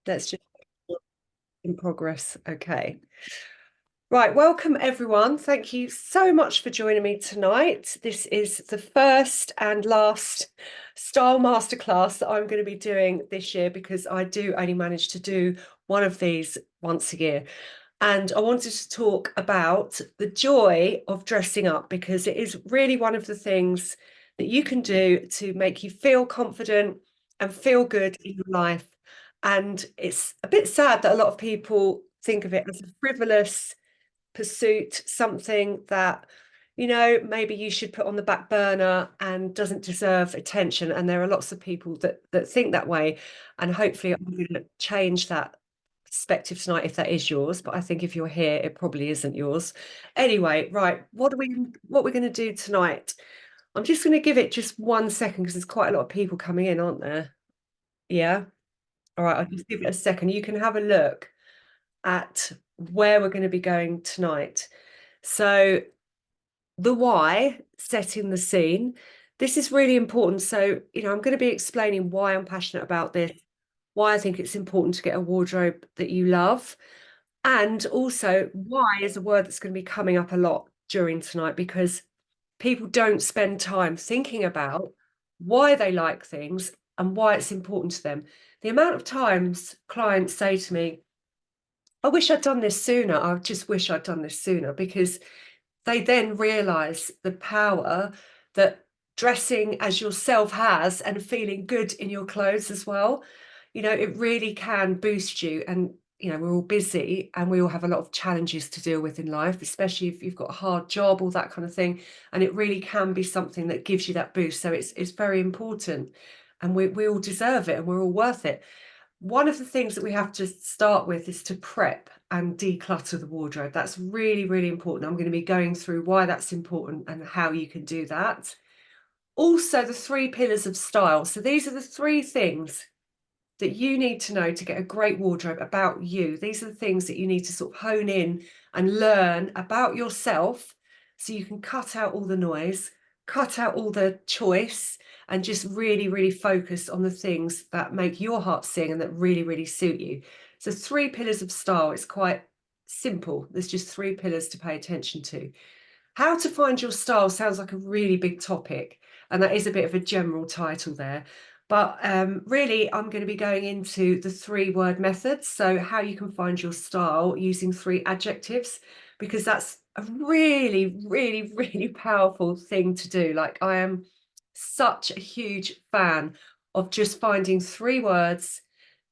Let's just in progress. Okay. Right, welcome everyone. Thank you so much for joining me tonight. This is the first and last Style Masterclass that I'm going to be doing this year because I do only manage to do one of these once a year. And I wanted to talk about the joy of dressing up because it is really one of the things that you can do to make you feel confident and feel good in your life. And it's a bit sad that a lot of people think of it as a frivolous pursuit, something that, maybe you should put on the back burner and doesn't deserve attention. And there are lots of people that think that way. And hopefully I'm going to change that perspective tonight if that is yours. But I think if you're here, it probably isn't yours. Anyway, right, what we're going to do tonight? I'm just going to give it just 1 second because there's quite a lot of people coming in, aren't there? Yeah. All right, I'll just give it a second. You can have a look at where we're going to be going tonight. So, the why, setting the scene. This is really important. So, I'm going to be explaining why I'm passionate about this, why I think it's important to get a wardrobe that you love, and also why is a word that's going to be coming up a lot during tonight because people don't spend time thinking about why they like things and why it's important to them. The amount of times clients say to me, I wish I'd done this sooner. I just wish I'd done this sooner because they then realize the power that dressing as yourself has and feeling good in your clothes as well. It really can boost you. And, we're all busy and we all have a lot of challenges to deal with in life, especially if you've got a hard job, all that kind of thing. And it really can be something that gives you that boost. So it's very important. And we all deserve it and we're all worth it. One of the things that we have to start with is to prep and declutter the wardrobe. That's really, really important. I'm going to be going through why that's important and how you can do that. Also, the 3 pillars of style. So these are the 3 things that you need to know to get a great wardrobe about you. These are the things that you need to sort of hone in and learn about yourself so you can cut out all the noise, cut out all the choice, and just really, really focus on the things that make your heart sing and that really, really suit you. So 3 pillars of style, it's quite simple. There's just 3 pillars to pay attention to. How to find your style sounds like a really big topic, and that is a bit of a general title there. But really, I'm going to be going into the 3-word methods. So, how you can find your style using 3 adjectives, because that's a really, really, really powerful thing to do. Like, I am such a huge fan of just finding 3 words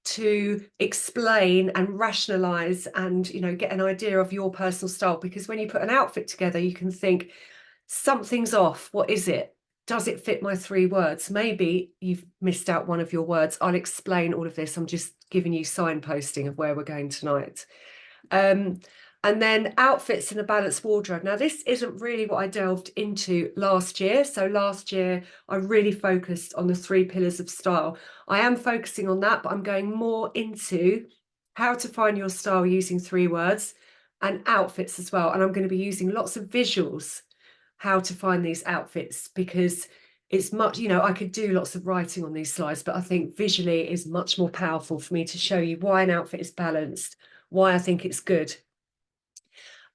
to explain and rationalize and get an idea of your personal style, because when you put an outfit together you can think something's off. What is it? Does it fit my 3 words? Maybe you've missed out one of your words. I'll explain all of this. I'm just giving you signposting of where we're going tonight. And then outfits in a balanced wardrobe. Now, this isn't really what I delved into last year. So last year, I really focused on the 3 pillars of style. I am focusing on that, but I'm going more into how to find your style using 3 words and outfits as well. And I'm going to be using lots of visuals, how to find these outfits, because it's much, I could do lots of writing on these slides, but I think visually is much more powerful for me to show you why an outfit is balanced, why I think it's good.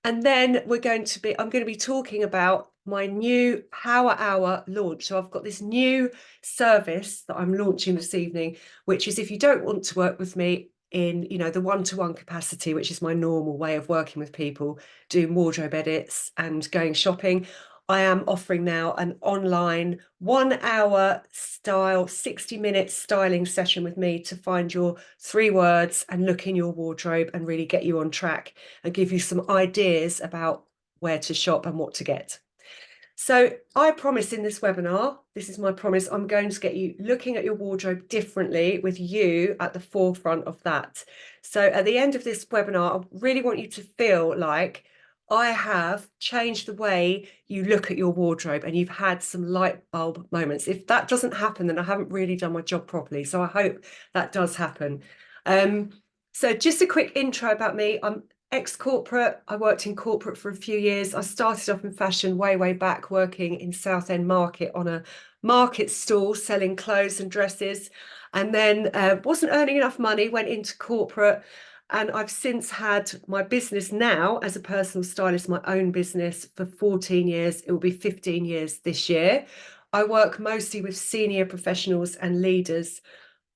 And then I'm going to be talking about my new Power Hour launch. So I've got this new service that I'm launching this evening, which is if you don't want to work with me in, the one-to-one capacity, which is my normal way of working with people, doing wardrobe edits and going shopping, I am offering now an online 1 hour style, 60-minute styling session with me to find your 3 words and look in your wardrobe and really get you on track and give you some ideas about where to shop and what to get. So I promise in this webinar, this is my promise, I'm going to get you looking at your wardrobe differently with you at the forefront of that. So at the end of this webinar, I really want you to feel like I have changed the way you look at your wardrobe and you've had some light bulb moments. If that doesn't happen, then I haven't really done my job properly. So I hope that does happen. So just a quick intro about me. I'm ex-corporate. I worked in corporate for a few years. I started off in fashion way back, working in Southend Market on a market stall selling clothes and dresses, and then wasn't earning enough money, went into corporate. And I've since had my business now as a personal stylist, my own business for 14 years. It will be 15 years this year. I work mostly with senior professionals and leaders.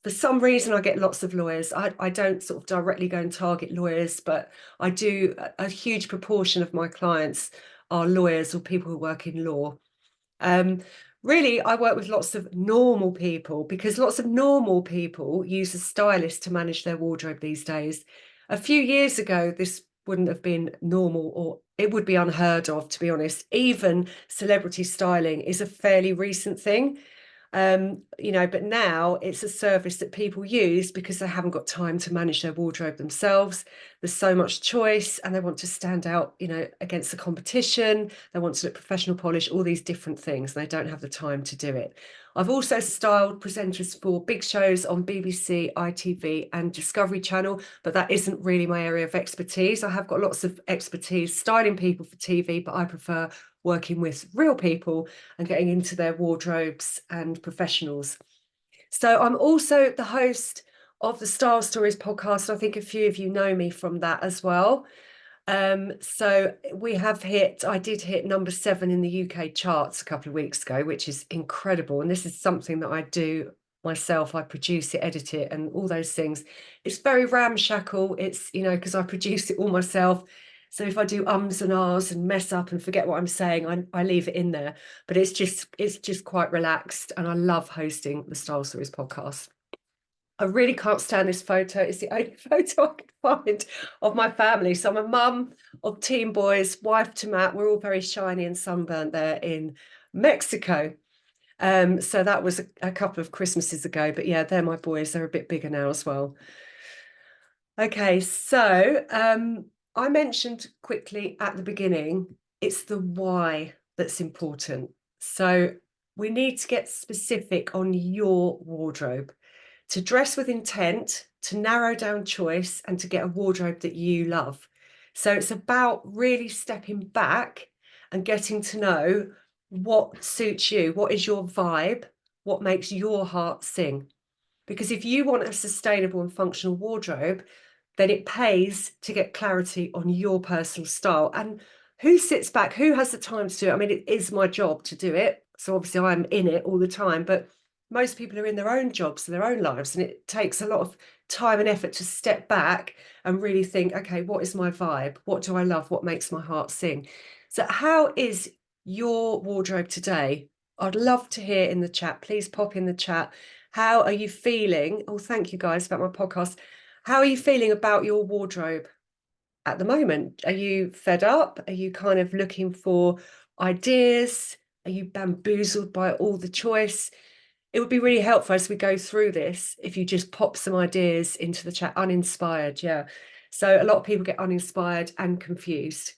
For some reason, I get lots of lawyers. I don't sort of directly go and target lawyers, but I do. A huge proportion of my clients are lawyers or people who work in law. Um, Really, I work with lots of normal people because lots of normal people use a stylist to manage their wardrobe these days. A few years ago, this wouldn't have been normal, or it would be unheard of, to be honest. Even celebrity styling is a fairly recent thing. But now it's a service that people use because they haven't got time to manage their wardrobe themselves. There's so much choice and they want to stand out, against the competition. They want to look professional, polish, all these different things. And they don't have the time to do it. I've also styled presenters for big shows on BBC, ITV and Discovery Channel, but that isn't really my area of expertise. I have got lots of expertise styling people for TV, but I prefer working with real people and getting into their wardrobes and professionals. So I'm also the host of the Style Stories podcast. I think a few of you know me from that as well. So I did hit number 7 in the UK charts a couple of weeks ago, which is incredible. And this is something that I do myself. I produce it, edit it, and all those things. It's very ramshackle. It's, because I produce it all myself. So if I do ums and ahs and mess up and forget what I'm saying, I leave it in there. But it's just quite relaxed. And I love hosting the Style Stories podcast. I really can't stand this photo. It's the only photo I can find of my family. So I'm a mum of teen boys, wife to Matt. We're all very shiny and sunburnt there in Mexico. So that was a couple of Christmases ago. But yeah, they're my boys. They're a bit bigger now as well. Okay, so I mentioned quickly at the beginning, it's the why that's important. So we need to get specific on your wardrobe, to dress with intent, to narrow down choice, and to get a wardrobe that you love. So it's about really stepping back and getting to know what suits you, what is your vibe, what makes your heart sing. Because if you want a sustainable and functional wardrobe, then it pays to get clarity on your personal style. And who sits back? Who has the time to do it? I mean, it is my job to do it. So obviously I'm in it all the time, but most people are in their own jobs and their own lives. And it takes a lot of time and effort to step back and really think, okay, what is my vibe? What do I love? What makes my heart sing? So how is your wardrobe today? I'd love to hear in the chat. Please pop in the chat. How are you feeling? Oh, thank you guys about my podcast. How are you feeling about your wardrobe at the moment? Are you fed up? Are you kind of looking for ideas? Are you bamboozled by all the choice? It would be really helpful as we go through this if you just pop some ideas into the chat. Uninspired, yeah. So a lot of people get uninspired and confused.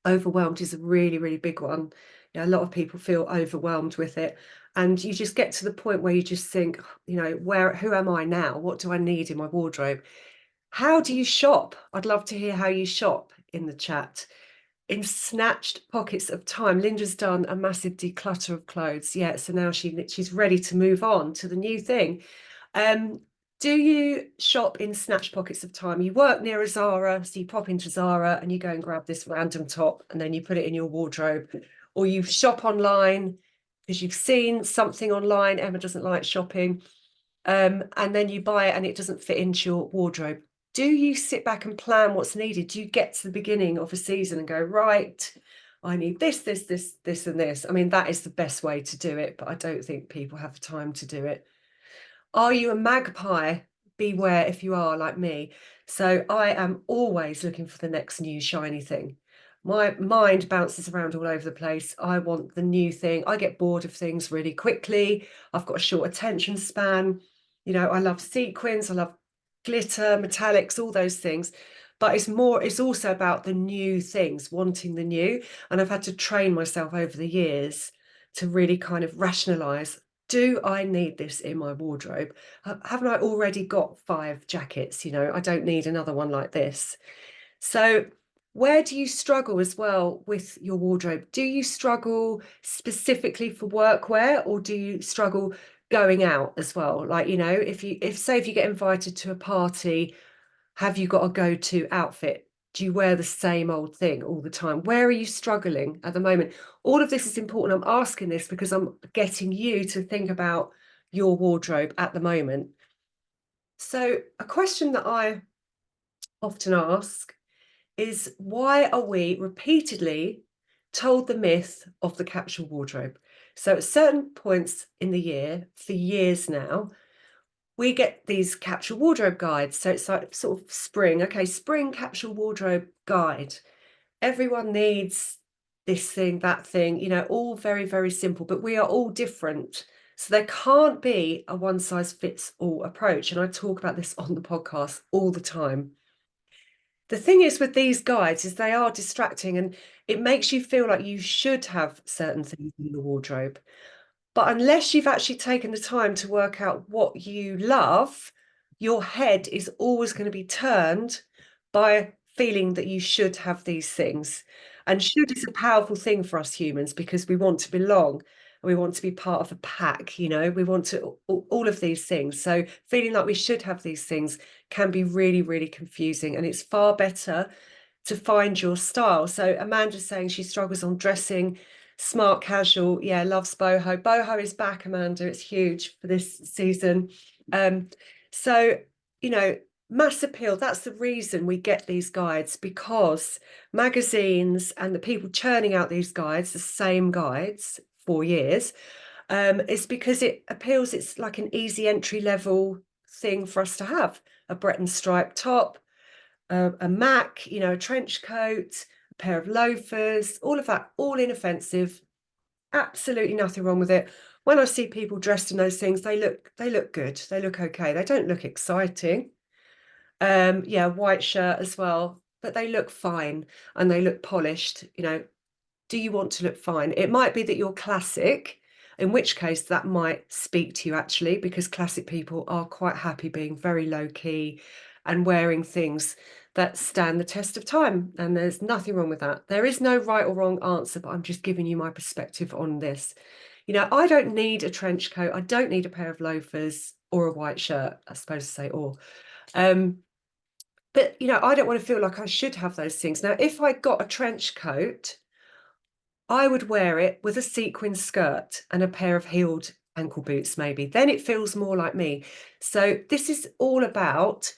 Overwhelmed is a really, really big one. A lot of people feel overwhelmed with it. And you just get to the point where you just think, who am I now? What do I need in my wardrobe? How do you shop? I'd love to hear how you shop in the chat. In snatched pockets of time, Linda's done a massive declutter of clothes. Yeah, so now she's ready to move on to the new thing. Do you shop in snatch pockets of time? You work near a Zara, so you pop into Zara and you go and grab this random top and then you put it in your wardrobe. Or you shop online because you've seen something online. Emma doesn't like shopping. And then you buy it and it doesn't fit into your wardrobe. Do you sit back and plan what's needed? Do you get to the beginning of a season and go, right, I need this, this, this, this, and this? I mean, that is the best way to do it, but I don't think people have the time to do it. Are you a magpie? Beware if you are like me. So I am always looking for the next new shiny thing. My mind bounces around all over the place. I want the new thing. I get bored of things really quickly. I've got a short attention span. I love sequins. I love glitter, metallics, all those things. But it's also about the new things, wanting the new. And I've had to train myself over the years to really kind of rationalize, do I need this in my wardrobe? Haven't I already got 5 jackets? I don't need another one like this. So Where do you struggle as well with your wardrobe? Do you struggle specifically for workwear, or do you struggle going out as well? Like, if you get invited to a party, have you got a go-to outfit? Do you wear the same old thing all the time? Where are you struggling at the moment? All of this is important. I'm asking this because I'm getting you to think about your wardrobe at the moment. So, a question that I often ask is, why are we repeatedly told the myth of the capsule wardrobe? So at certain points in the year, for years now, we get these capsule wardrobe guides. So it's like sort of spring, okay, spring capsule wardrobe guide. Everyone needs this thing, that thing, all very, very simple, but we are all different. So there can't be a one size fits all approach. And I talk about this on the podcast all the time. The thing is with these guides is they are distracting, and it makes you feel like you should have certain things in your wardrobe. But unless you've actually taken the time to work out what you love, your head is always going to be turned by feeling that you should have these things. And should is a powerful thing for us humans because we want to belong. We want to be part of a pack, we want to all of these things. So feeling like we should have these things can be really, really confusing. And it's far better to find your style. So Amanda's saying she struggles on dressing smart casual. Yeah, loves boho. Boho is back, Amanda. It's huge for this season. So, mass appeal. That's the reason we get these guides, because magazines and the people churning out these guides, the same guides for years, is because it appeals. It's like an easy entry level thing for us to have: a Breton stripe top, a Mac, a trench coat, a pair of loafers, all of that, all inoffensive, absolutely nothing wrong with it. When I see people dressed in those things, they look good. They look okay. They don't look exciting. Yeah, white shirt as well, but they look fine and they look polished. Do you want to look fine? It might be that you're classic, in which case that might speak to you actually, because classic people are quite happy being very low key and wearing things that stand the test of time. And there's nothing wrong with that. There is no right or wrong answer, but I'm just giving you my perspective on this. I don't need a trench coat. I don't need a pair of loafers or a white shirt, I suppose to say, or. But, I don't want to feel like I should have those things. Now, if I got a trench coat, I would wear it with a sequin skirt and a pair of heeled ankle boots, maybe. Then it feels more like me. So this is all about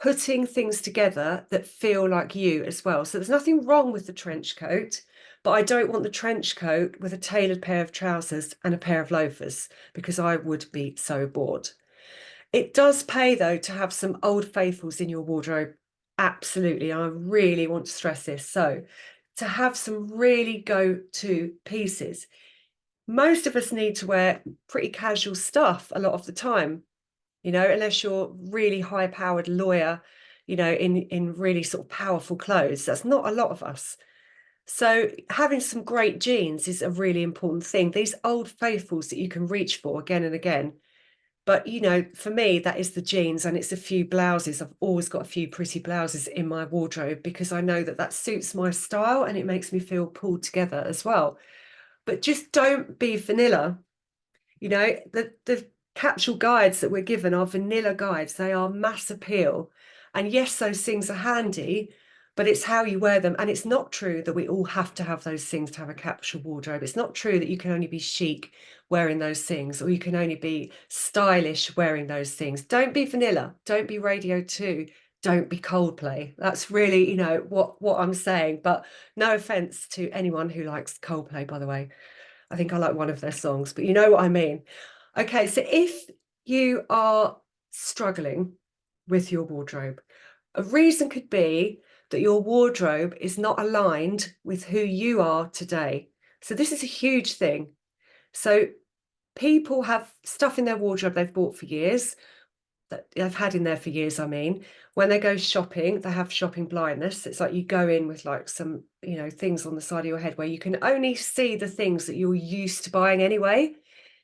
putting things together that feel like you as well. So there's nothing wrong with the trench coat, but I don't want the trench coat with a tailored pair of trousers and a pair of loafers, because I would be so bored. It does pay, though, to have some old faithfuls in your wardrobe. Absolutely. I really want to stress this. So to have some really go-to pieces. Most of us need to wear pretty casual stuff a lot of the time, unless you're really high-powered lawyer, in really sort of powerful clothes. That's not a lot of us. So having some great jeans is a really important thing. These old faithfuls that you can reach for again and again. But, for me, that is the jeans, and it's a few blouses. I've always got a few pretty blouses in my wardrobe because I know that that suits my style and it makes me feel pulled together as well. But just don't be vanilla. The capsule guides that we're given are vanilla guides. They are mass appeal. And yes, those things are handy, but it's how you wear them. And it's not true that we all have to have those things to have a capsule wardrobe. It's not true that you can only be chic wearing those things, or you can only be stylish wearing those things. Don't be vanilla. Don't be Radio 2. Don't be Coldplay. That's really, what I'm saying. But no offense to anyone who likes Coldplay, by the way. I think I like one of their songs, but you know what I mean. Okay, so if you are struggling with your wardrobe, a reason could be that your wardrobe is not aligned with who you are today. So this is a huge thing. So people have stuff in their wardrobe they've bought for years, that they've had in there for years. I mean, when they go shopping, they have shopping blindness. It's like you go in with like some, things on the side of your head where you can only see the things that you're used to buying anyway.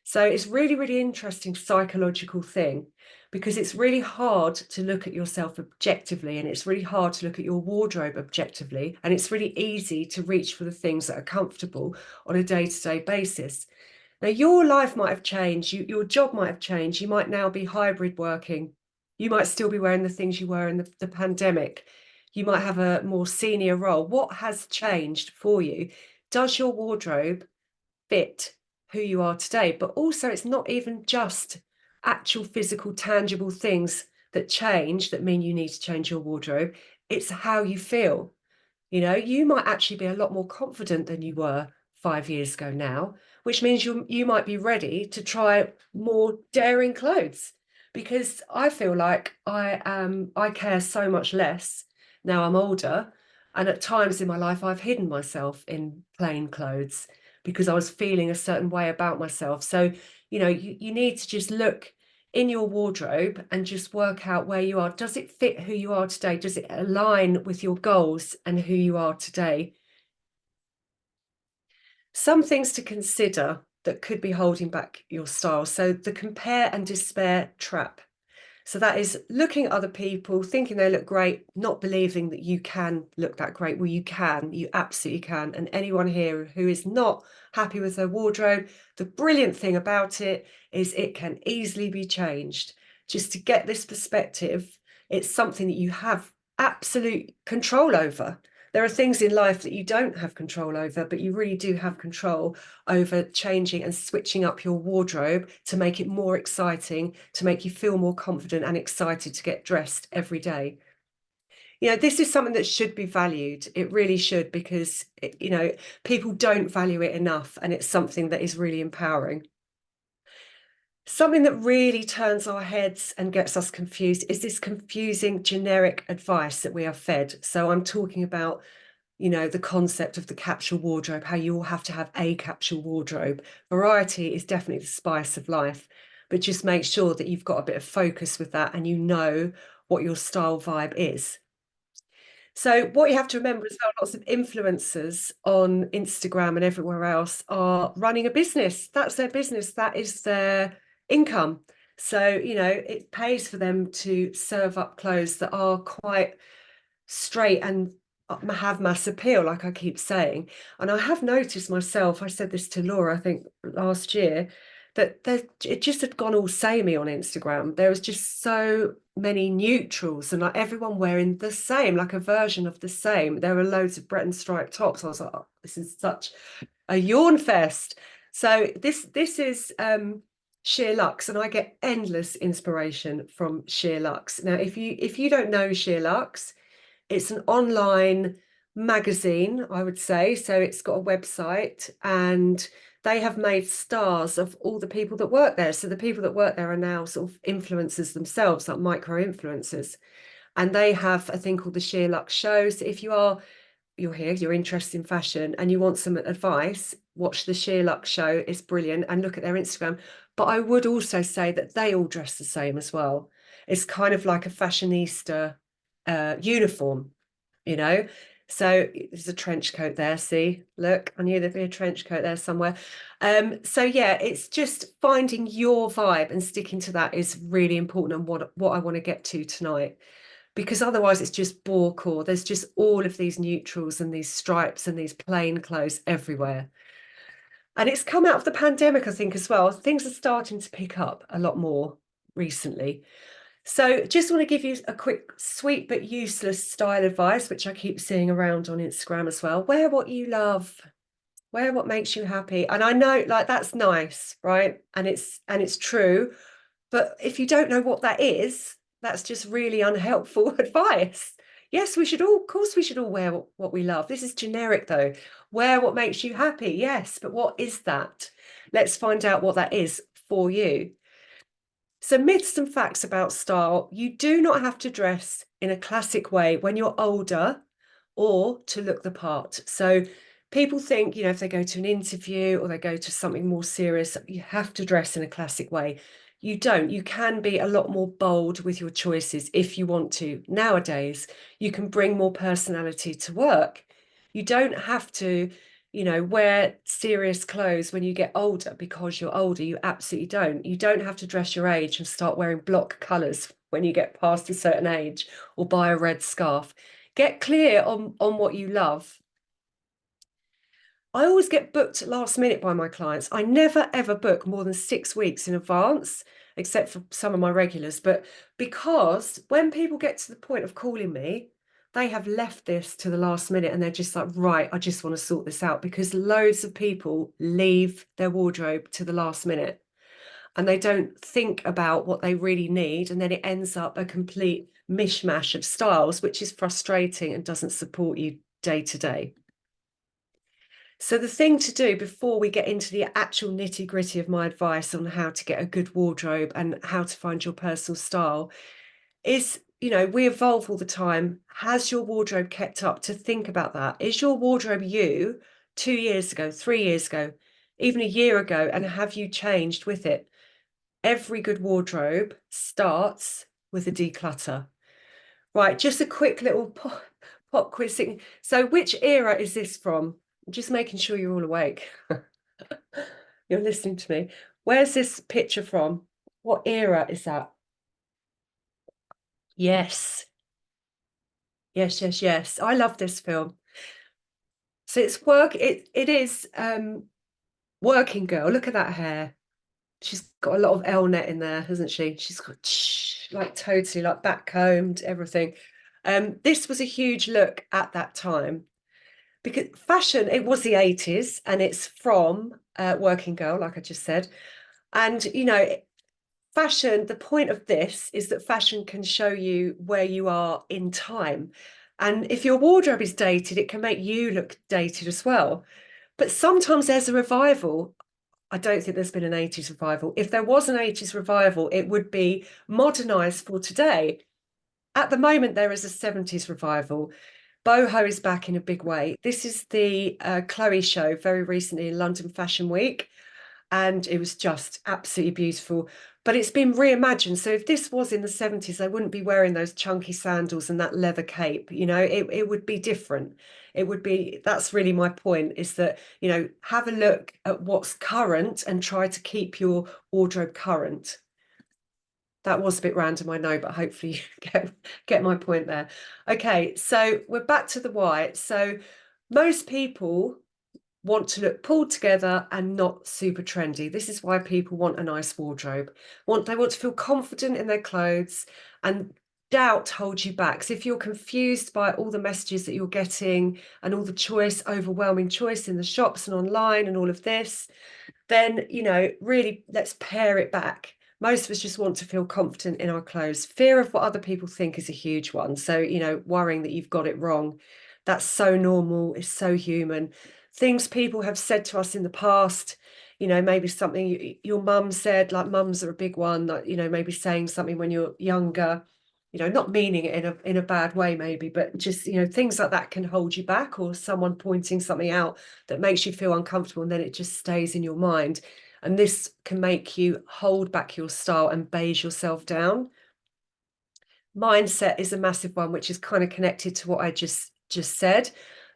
So it's really, really interesting psychological thing. because it's really hard to look at yourself objectively, and it's really hard to look at your wardrobe objectively, and it's really easy to reach for the things that are comfortable on a day-to-day basis. Now, your life might have changed, your job might have changed, you might now be hybrid working, you might still be wearing the things you were in the pandemic, you might have a more senior role. What has changed for you? Does your wardrobe fit who you are today? But also, it's not even just actual physical, tangible things that change that mean you need to change your wardrobe. It's how you feel. You know, you might actually be a lot more confident than you were 5 years ago now, which means you might be ready to try more daring clothes, because I feel like I care so much less now I'm older. And at times in my life, I've hidden myself in plain clothes because I was feeling a certain way about myself. So, you need to just look in your wardrobe and just work out where you are. Does it fit who you are today? Does it align with your goals and who you are today? Some things to consider that could be holding back your style. So the compare and despair trap. So that is looking at other people, thinking they look great, not believing that you can look that great. Well, you absolutely can. And anyone here who is not happy with their wardrobe, the brilliant thing about it is it can easily be changed. Just to get this perspective, it's something that you have absolute control over. There are things in life that you don't have control over, but you really do have control over changing and switching up your wardrobe to make it more exciting, to make you feel more confident and excited to get dressed every day. This is something that should be valued. It really should, because, people don't value it enough, and it's something that is really empowering. Something that really turns our heads and gets us confused is this confusing generic advice that we are fed. So I'm talking about the concept of the capsule wardrobe, how you all have to have a capsule wardrobe. Variety is definitely the spice of life, but just make sure that you've got a bit of focus with that and you know what your style vibe is. So what you have to remember is that lots of influencers on Instagram and everywhere else are running a business. That's their business. That is their income. So, it pays for them to serve up clothes that are quite straight and have mass appeal, like I keep saying. And I have noticed myself, I said this to Laura, I think last year, that it just had gone all samey on Instagram. There was just so many neutrals and like everyone wearing the same, like a version of the same. There were loads of Breton stripe tops. I was like, oh, this is such a yawn fest. So this is Sheer Luxe, and I get endless inspiration from Sheer Luxe. Now, if you don't know Sheer Luxe, it's an online magazine, I would say. So it's got a website, and they have made stars of all the people that work there. So the people that work there are now sort of influencers themselves, like micro influencers. And they have a thing called the Sheer Luxe Show. So if you're here, you're interested in fashion and you want some advice, watch the Sheer Luxe Show. It's brilliant, and look at their Instagram. But I would also say that they all dress the same as well. It's kind of like a fashionista uniform, you know. So there's a trench coat there. See, look, I knew there'd be a trench coat there somewhere. So yeah, it's just finding your vibe and sticking to that is really important, and what I want to get to tonight, because otherwise it's just bore core. There's just all of these neutrals and these stripes and these plain clothes everywhere. And it's come out of the pandemic, I think, as well. Things are starting to pick up a lot more recently. So just want to give you a quick, sweet but useless style advice, which I keep seeing around on Instagram as well. Wear what you love. Wear what makes you happy. And I know, like, that's nice, right? And it's true. But if you don't know what that is, that's just really unhelpful advice. Yes, of course, we should all wear what we love. This is generic, though. Wear what makes you happy. Yes, but what is that? Let's find out what that is for you. So, myths and facts about style. You do not have to dress in a classic way when you're older or to look the part. So, people think, if they go to an interview or they go to something more serious, you have to dress in a classic way. You don't. You can be a lot more bold with your choices if you want to. Nowadays, you can bring more personality to work. You don't have to wear serious clothes when you get older because you're older. You absolutely don't. You don't have to dress your age and start wearing block colours when you get past a certain age, or buy a red scarf. Get clear on what you love. I always get booked last minute by my clients. I never ever book more than 6 weeks in advance, except for some of my regulars. But because when people get to the point of calling me, they have left this to the last minute and they're just like, right, I just want to sort this out, because loads of people leave their wardrobe to the last minute and they don't think about what they really need. And then it ends up a complete mishmash of styles, which is frustrating and doesn't support you day to day. So the thing to do before we get into the actual nitty gritty of my advice on how to get a good wardrobe and how to find your personal style is, we evolve all the time. Has your wardrobe kept up? To think about that. Is your wardrobe you 2 years ago, 3 years ago, even a year ago? And have you changed with it? Every good wardrobe starts with a declutter. Right, just a quick little pop quiz thing. So which era is this from? Just making sure you're all awake. You're listening to me. Where's this picture from? What era is that? Yes. Yes, yes, yes. I love this film. So it is Working Girl. Look at that hair. She's got a lot of L-net in there, hasn't she? She's got like totally like backcombed, everything. This was a huge look at that time, because fashion, it was the 80s and it's from Working Girl, like I just said. And, fashion, the point of this is that fashion can show you where you are in time. And if your wardrobe is dated, it can make you look dated as well. But sometimes there's a revival. I don't think there's been an 80s revival. If there was an 80s revival, it would be modernized for today. At the moment, there is a 70s revival. Boho is back in a big way. This is the Chloe show very recently in London Fashion Week, and it was just absolutely beautiful. But it's been reimagined. So if this was in the 70s, they wouldn't be wearing those chunky sandals and that leather cape. It would be different. It would be, that's really my point, is that, have a look at what's current and try to keep your wardrobe current. That was a bit random, I know, but hopefully you get my point there. Okay, so we're back to the why. So most people want to look pulled together and not super trendy. This is why people want a nice wardrobe. They want to feel confident in their clothes, and doubt holds you back. So if you're confused by all the messages that you're getting and all the overwhelming choice in the shops and online and all of this, then, really let's pare it back. Most of us just want to feel confident in our clothes. Fear of what other people think is a huge one. So, worrying that you've got it wrong. That's so normal. It's so human. Things people have said to us in the past, maybe something your mum said, like mums are a big one, like, maybe saying something when you're younger, not meaning it in a bad way, maybe, but just, things like that can hold you back, or someone pointing something out that makes you feel uncomfortable, and then it just stays in your mind. And this can make you hold back your style and beige yourself down. Mindset is a massive one, which is kind of connected to what I just said.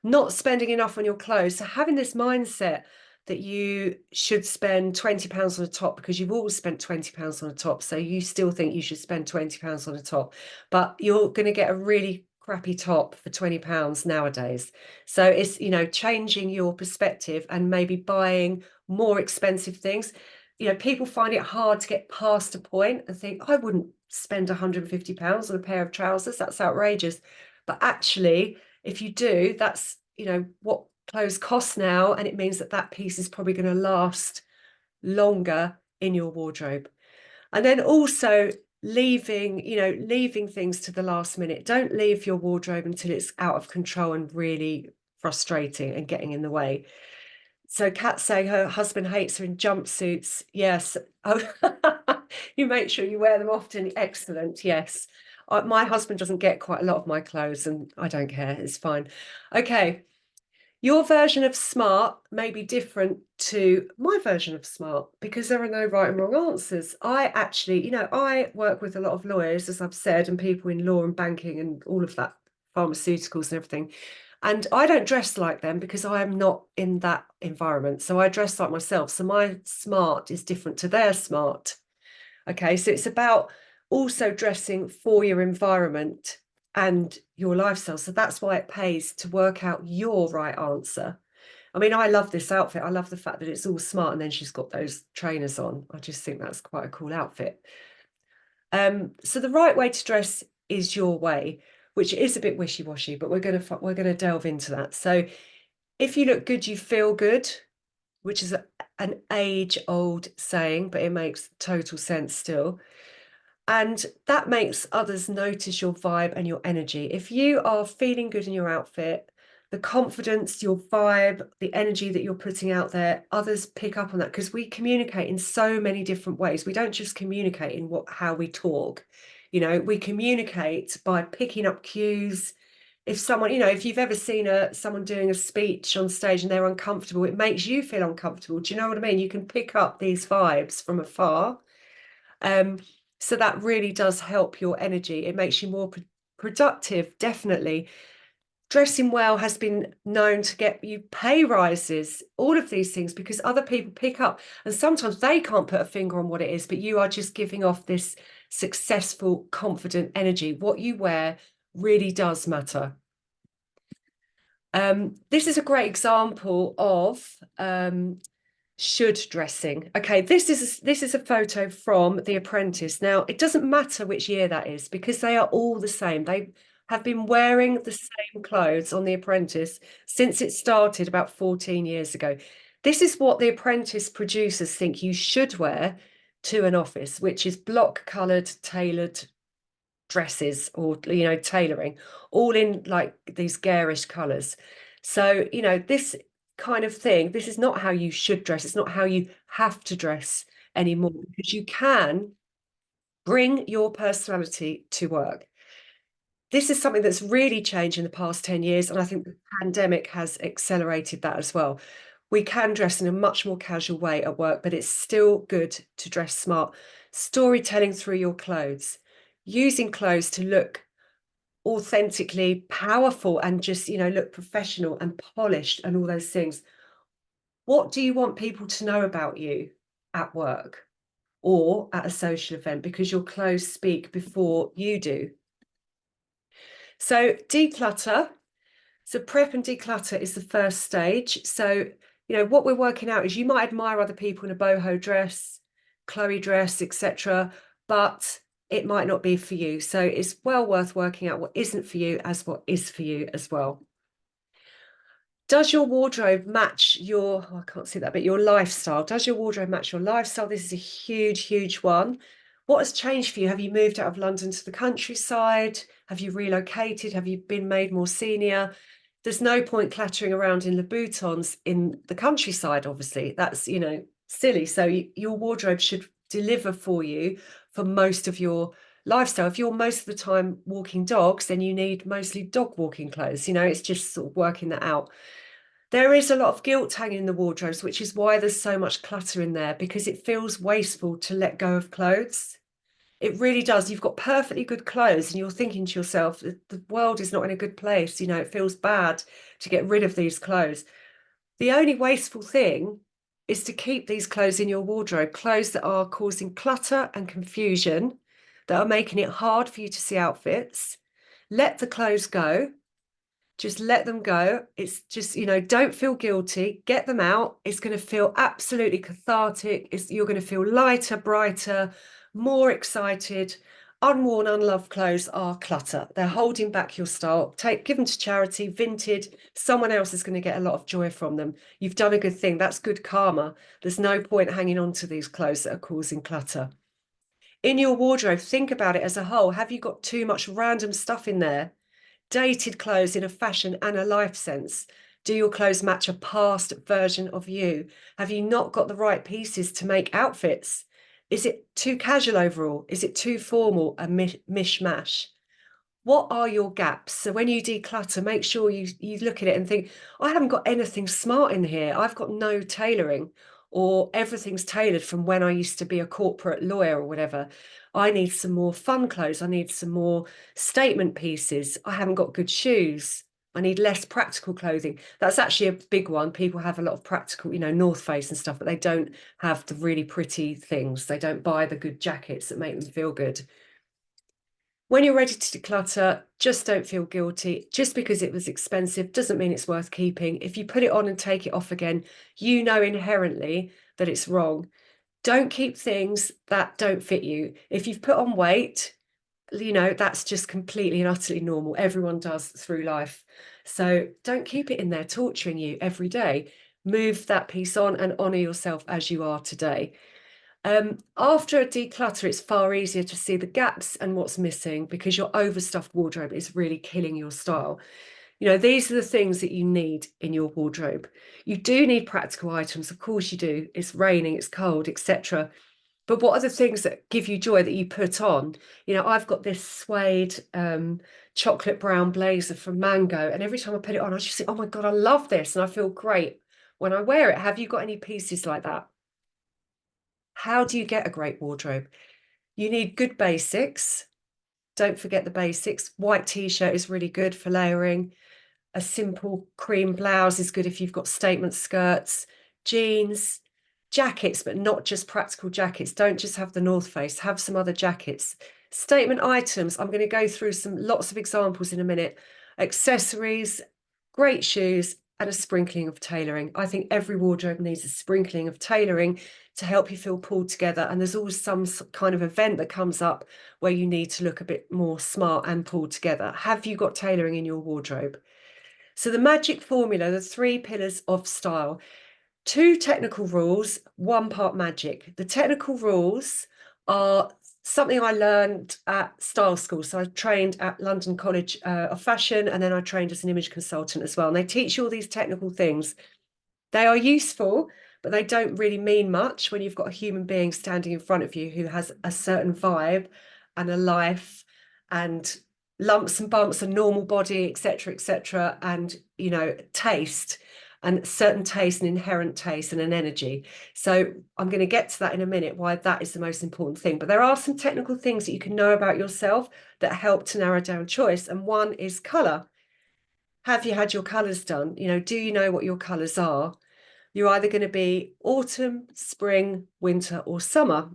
Not spending enough on your clothes. So having this mindset that you should spend £20 on a top, because you've always spent £20 on a top, so you still think you should spend £20 on a top, but you're going to get a really crappy top for £20 nowadays. So it's, changing your perspective and maybe buying more expensive things. People find it hard to get past a point and think, I wouldn't spend £150 on a pair of trousers. That's outrageous. But actually, if you do, that's, what clothes cost now, and it means that piece is probably going to last longer in your wardrobe. And then also leaving things to the last minute. Don't leave your wardrobe until it's out of control and really frustrating and getting in the way. So Kat's saying her husband hates her in jumpsuits. Yes. Oh, you make sure you wear them often. Excellent. Yes. My husband doesn't get quite a lot of my clothes, and I don't care. It's fine. Okay. Your version of smart may be different to my version of smart, because there are no right and wrong answers. I actually, I work with a lot of lawyers, as I've said, and people in law and banking and all of that, pharmaceuticals and everything. And I don't dress like them because I am not in that environment. So I dress like myself. So my smart is different to their smart. Okay, so it's about also dressing for your environment and your lifestyle. So that's why it pays to work out your right answer. I mean, I love this outfit. I love the fact that it's all smart and then she's got those trainers on. I just think that's quite a cool outfit. So the right way to dress is your way, which is a bit wishy-washy, but we're gonna delve into that. So if you look good, you feel good, which is an age-old saying, but it makes total sense still. And that makes others notice your vibe and your energy. If you are feeling good in your outfit, the confidence, your vibe, the energy that you're putting out there, others pick up on that because we communicate in so many different ways. We don't just communicate in how we talk. You know, we communicate by picking up cues. If someone, you know, if you've ever seen someone doing a speech on stage and they're uncomfortable, it makes you feel uncomfortable. Do you know what I mean? You can pick up these vibes from afar. Um, so that really does help your energy. It makes you more productive, definitely. Dressing well has been known to get you pay rises, all of these things, because other people pick up, and sometimes they can't put a finger on what it is, but you are just giving off this successful, confident energy. What you wear really does matter. This is a great example of should dressing. Okay, this is a photo from The Apprentice. Now, it doesn't matter which year that is because they are all the same. They have been wearing the same clothes on The Apprentice since it started about 14 years ago. This is what The Apprentice producers think you should wear to an office, which is block coloured, tailored dresses or, you know, tailoring, all in like these garish colours. So, you know, this kind of thing, this is not how you should dress. It's not how you have to dress anymore because you can bring your personality to work. This is something that's really changed in the past 10 years, and I think the pandemic has accelerated that as well. We can dress in a much more casual way at work, but it's still good to dress smart. Storytelling through your clothes, using clothes to look authentically powerful and just, you know, look professional and polished and all those things. What do you want people to know about you at work or at a social event? Because your clothes speak before you do. So declutter. So prep and declutter is the first stage. So, you know, what we're working out is you might admire other people in a boho dress, Chloe dress, etc., but it might not be for you. So it's well worth working out what isn't for you as what is for you as well. Does your wardrobe match your, oh, I can't see that, but your lifestyle? Does your wardrobe match your lifestyle? This is a huge, huge one. What has changed for you? Have you moved out of London to the countryside? Have you relocated? Have you been made more senior? There's no point clattering around in Louboutins in the countryside, obviously. That's, you know, silly. So your wardrobe should deliver for you for most of your lifestyle. If you're most of the time walking dogs, then you need mostly dog walking clothes. You know, it's just sort of working that out. There is a lot of guilt hanging in the wardrobes, which is why there's so much clutter in there, because it feels wasteful to let go of clothes. It really does. You've got perfectly good clothes and you're thinking to yourself, the world is not in a good place. You know, it feels bad to get rid of these clothes. The only wasteful thing is to keep these clothes in your wardrobe, clothes that are causing clutter and confusion, that are making it hard for you to see outfits. Let the clothes go. Just let them go. It's just, you know, don't feel guilty. Get them out. It's going to feel absolutely cathartic. You're going to feel lighter, brighter, more excited. Unworn, unloved clothes are clutter. They're holding back your style. Give them to charity, vintage. Someone else is going to get a lot of joy from them. You've done a good thing. That's good karma. There's no point hanging on to these clothes that are causing clutter. In your wardrobe, think about it as a whole. Have you got too much random stuff in there? Dated clothes in a fashion and a life sense? Do your clothes match a past version of you? Have you not got the right pieces to make outfits? Is it too casual overall? Is it too formal, a mishmash? What are your gaps? So when you declutter, make sure you look at it and think, I haven't got anything smart in here. I've got no tailoring, or everything's tailored from when I used to be a corporate lawyer or whatever. I need some more fun clothes. I need some more statement pieces. I haven't got good shoes. I need less practical clothing. That's actually a big one. People have a lot of practical, North Face and stuff, but they don't have the really pretty things. They don't buy the good jackets that make them feel good. When you're ready to declutter, just don't feel guilty. Just because it was expensive doesn't mean it's worth keeping. If you put it on and take it off again, you know inherently that it's wrong. Don't keep things that don't fit you. If you've put on weight, that's just completely and utterly normal. Everyone does through life. So don't keep it in there torturing you every day. Move that piece on and honor yourself as you are today. After a declutter, it's far easier to see the gaps and what's missing, because your overstuffed wardrobe is really killing your style. These are the things that you need in your wardrobe. You do need practical items, of course you do. It's raining, it's cold, etc. But what are the things that give you joy that you put on? I've got this suede chocolate brown blazer from Mango, and every time I put it on, I just think, oh my God, I love this, and I feel great when I wear it. Have you got any pieces like that? How do you get a great wardrobe? You need good basics. Don't forget the basics. White t-shirt is really good for layering. A simple cream blouse is good if you've got statement skirts. Jeans, jackets, but not just practical jackets. Don't just have the North Face, have some other jackets. Statement items, I'm going to go through lots of examples in a minute. Accessories, great shoes, and a sprinkling of tailoring. I think every wardrobe needs a sprinkling of tailoring to help you feel pulled together. And there's always some kind of event that comes up where you need to look a bit more smart and pulled together. Have you got tailoring in your wardrobe? So the magic formula, the 3 pillars of style: 2 technical rules, 1 part magic. The technical rules are something I learned at style school. So I trained at London College of Fashion, and then I trained as an image consultant as well. And they teach you all these technical things. They are useful, but they don't really mean much when you've got a human being standing in front of you who has a certain vibe and a life and lumps and bumps, a normal body, etc., and taste, and certain taste, and inherent taste, and an energy. So I'm going to get to that in a minute, why that is the most important thing. But there are some technical things that you can know about yourself that help to narrow down choice, and one is color. Have you had your colors done? Do you know what your colors are? You're either going to be autumn, spring, winter, or summer.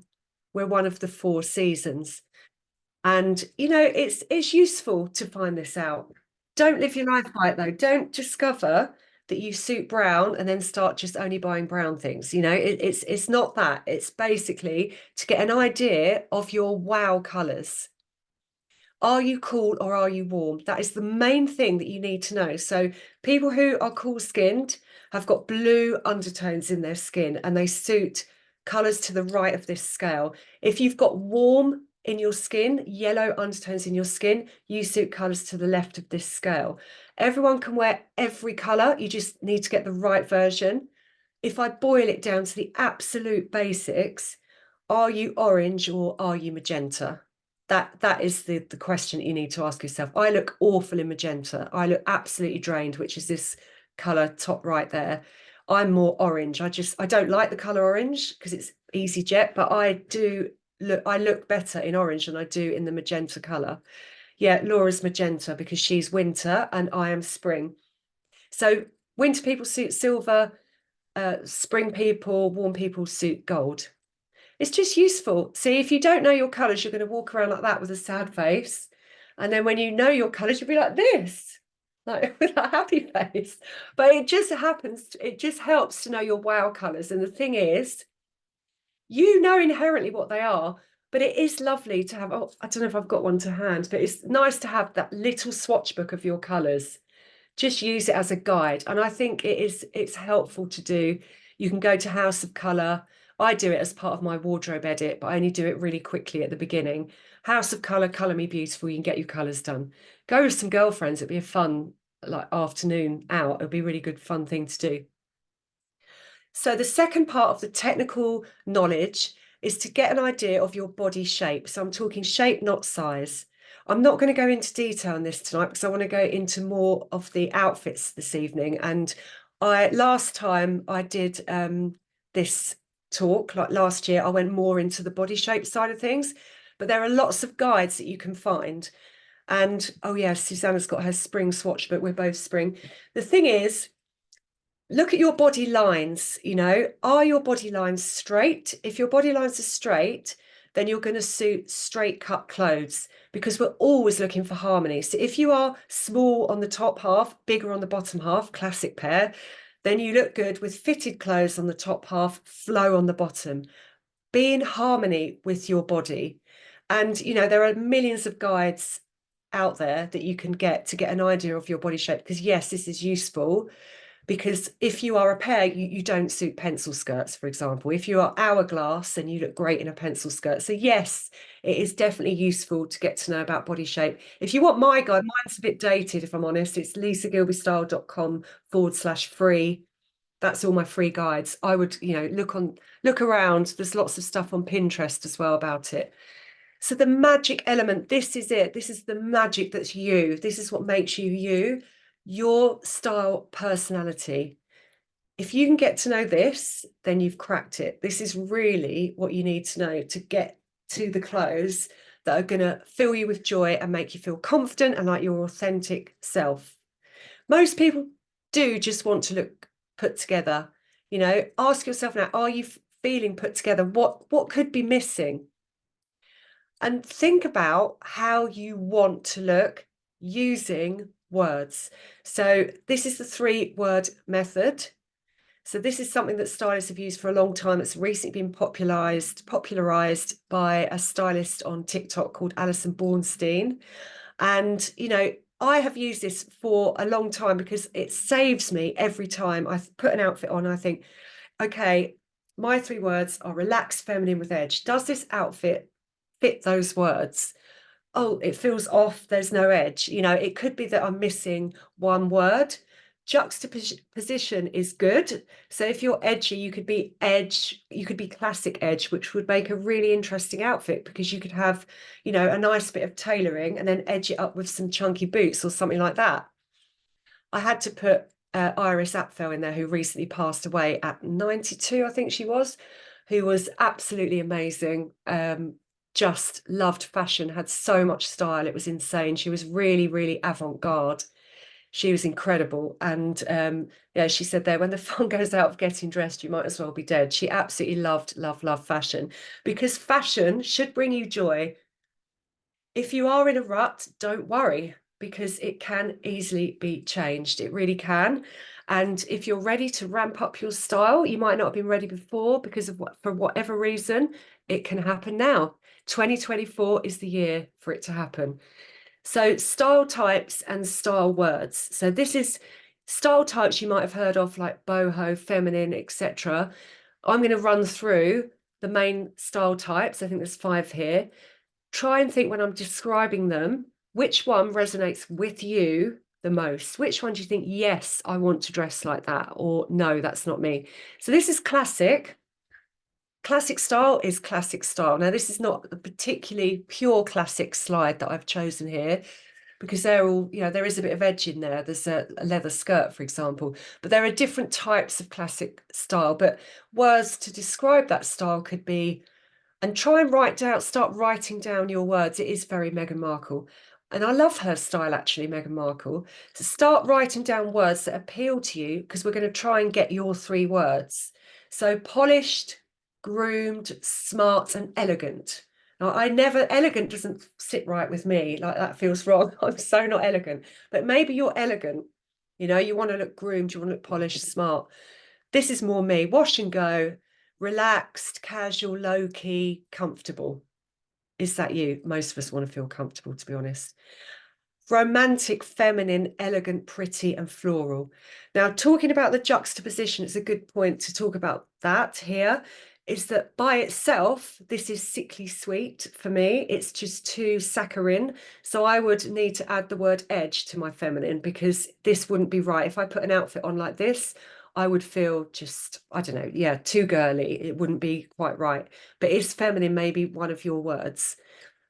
We're one of the 4 seasons. And, it's useful to find this out. Don't live your life by it, though. Don't discover that you suit brown and then start just only buying brown things. It's not that. It's basically to get an idea of your wow colors. Are you cool or are you warm? That is the main thing that you need to know. So people who are cool skinned have got blue undertones in their skin, and they suit colors to the right of this scale. If you've got warm in your skin, yellow undertones in your skin, you suit colors to the left of this scale. Everyone can wear every color. You just need to get the right version. If I boil it down to the absolute basics, are you orange or are you magenta? That is the question that you need to ask yourself. I look awful in magenta. I look absolutely drained, which is this color top right there. I'm more orange. I don't like the color orange because it's easy jet, but I look better in orange than I do in the magenta color. Yeah, Laura's magenta because she's winter and I am spring. So winter people suit silver, spring people, warm people suit gold. It's just useful. See, if you don't know your colours, you're going to walk around like that with a sad face. And then when you know your colours, you'll be like this, like with a happy face. But it just happens, it just helps to know your wow colours. And the thing is, you know inherently what they are, but it is lovely to have, I don't know if I've got one to hand, but it's nice to have that little swatch book of your colours. Just use it as a guide. And I think it's helpful to do. You can go to House of Colour. I do it as part of my wardrobe edit, but I only do it really quickly at the beginning. House of Colour, Colour Me Beautiful. You can get your colours done. Go with some girlfriends. It'd be a fun afternoon out. It'll be a really good fun thing to do. So the second part of the technical knowledge is to get an idea of your body shape. So I'm talking shape, not size. I'm not going to go into detail on this tonight because I want to go into more of the outfits this evening. And last time I did this talk, like last year, I went more into the body shape side of things. But there are lots of guides that you can find. And oh yeah, Susanna's got her spring swatch, but we're both spring. The thing is, look at your body lines, are your body lines straight? If your body lines are straight, then you're going to suit straight cut clothes, because we're always looking for harmony. So if you are small on the top half, bigger on the bottom half, classic pair, then you look good with fitted clothes on the top half, flow on the bottom. Be in harmony with your body. And, there are millions of guides out there that you can get to get an idea of your body shape, because yes, this is useful, because if you are a pear, you don't suit pencil skirts, for example. If you are hourglass, then you look great in a pencil skirt. So yes, it is definitely useful to get to know about body shape. If you want my guide, mine's a bit dated, if I'm honest. It's lisagilbystyle.com/free. That's all my free guides. I would, look around. There's lots of stuff on Pinterest as well about it. So the magic element, this is it. This is the magic that's you. This is what makes you you, your style personality. If you can get to know this, then you've cracked it. This is really what you need to know to get to the clothes that are going to fill you with joy and make you feel confident and like your authentic self. Most people do just want to look put together. Ask yourself now, are you feeling put together? What could be missing? And think about how you want to look using words. So this is the 3-word method. So this is something that stylists have used for a long time. It's recently been popularized by a stylist on TikTok called Alison Bornstein. And, I have used this for a long time because it saves me every time I put an outfit on. I think, okay, my 3 words are relaxed, feminine with edge. Does this outfit fit those words? Oh, it feels off, there's no edge. It could be that I'm missing one word. Juxtaposition is good. So if you're edgy, you could be classic edge, which would make a really interesting outfit, because you could have, a nice bit of tailoring and then edge it up with some chunky boots or something like that. I had to put Iris Apfel in there, who recently passed away at 92, I think she was, who was absolutely amazing. Just loved fashion, had so much style. It was insane. She was really, really avant-garde. She was incredible. And yeah, she said there, when the fun goes out of getting dressed, you might as well be dead. She absolutely loved fashion, because fashion should bring you joy. If you are in a rut, don't worry, because it can easily be changed. It really can. And if you're ready to ramp up your style, you might not have been ready before because of for whatever reason, it can happen now. 2024 is the year for it to happen. So style types and style words. So this is style types you might have heard of, like boho, feminine, etc. I'm going to run through the main style types. I think there's 5 here. Try and think, when I'm describing them, which one resonates with you the most? Which one do you think, yes, I want to dress like that, or no, that's not me? So this is classic. Classic style is classic style. Now, this is not a particularly pure classic slide that I've chosen here, because they're all, there is a bit of edge in there. There's a leather skirt, for example, but there are different types of classic style. But words to describe that style could be, and try and start writing down your words. It is very Meghan Markle. And I love her style, actually, Meghan Markle. So start writing down words that appeal to you, because we're going to try and get your 3 words. So polished, groomed, smart, and elegant. Now, elegant doesn't sit right with me. Like, that feels wrong. I'm so not elegant. But maybe you're elegant. You want to look groomed, you want to look polished, smart. This is more me. Wash and go. Relaxed, casual, low-key, comfortable. Is that you? Most of us want to feel comfortable, to be honest. Romantic, feminine, elegant, pretty, and floral. Now, talking about the juxtaposition, it's a good point to talk about that here, is that by itself, this is sickly sweet for me. It's just too saccharine. So I would need to add the word edge to my feminine, because this wouldn't be right. If I put an outfit on like this, I would feel just, I don't know, yeah, too girly. It wouldn't be quite right. But is feminine maybe one of your words?